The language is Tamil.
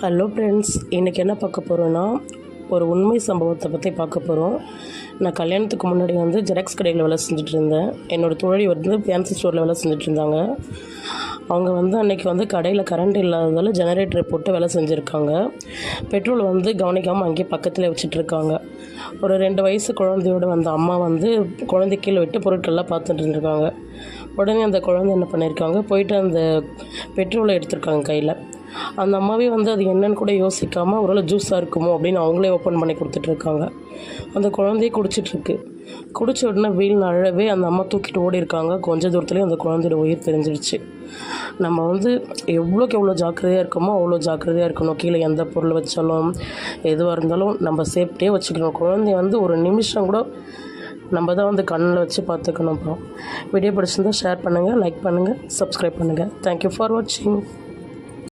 ஹலோ ஃப்ரெண்ட்ஸ், இன்றைக்கி என்ன பார்க்க போகிறோன்னா, ஒரு உண்மை சம்பவத்தை பற்றி பார்க்க போகிறோம். நான் கல்யாணத்துக்கு முன்னாடி ஜெராக்ஸ் கடையில் வேலை செஞ்சுட்டு இருந்தேன். என்னோடய தோழி ஃபேன்சி ஸ்டோரில் வேலை செஞ்சுட்டு இருந்தாங்க. அவங்க அன்றைக்கி கடையில் கரண்ட் இல்லாததால் ஜெனரேட்டரை போட்டு வேலை செஞ்சுருக்காங்க. பெட்ரோல் கவனிக்காமல் அங்கேயே பக்கத்தில் வச்சுட்ருக்காங்க. ஒரு 2 வயசு குழந்தையோடு அம்மா குழந்தை கீழே விட்டு பொருட்கள்லாம் பார்த்துட்டு இருந்திருக்காங்க. உடனே அந்த குழந்தை என்ன பண்ணியிருக்காங்க, போயிட்டு அந்த பெட்ரோலை எடுத்திருக்காங்க கையில். அந்த அம்மாவே அது என்னன்னு கூட யோசிக்காமல் ஒருவேளை ஜூஸாக இருக்குமோ அப்படின்னு அவங்களே ஓப்பன் பண்ணி கொடுத்துட்ருக்காங்க. அந்த குழந்தையே குடிச்சிட்ருக்கு. குடிச்ச உடனே வீல் அழவே அந்த அம்மா தூக்கிட்டு ஓடி இருக்காங்க. கொஞ்சம் தூரத்துலேயும் அந்த குழந்தையோட உயிர் பிரிஞ்சிடுச்சு. நம்ம எவ்வளோக்கு எவ்வளோ ஜாக்கிரதையாக இருக்கோமோ அவ்வளோ ஜாக்கிரதையாக இருக்கணும். கீழே எந்த பொருள் வச்சாலும் எதுவாக இருந்தாலும் நம்ம சேஃப்டியாக வச்சுக்கணும். குழந்தை ஒரு நிமிஷம் கூட நம்ம தான் கண்ணில் வச்சு பார்த்துக்கணும். அப்புறம் வீடியோ பிடிச்சிருந்தால் ஷேர் பண்ணுங்கள், லைக் பண்ணுங்கள், சப்ஸ்கிரைப் பண்ணுங்கள். தேங்க்யூ ஃபார் வாட்சிங்.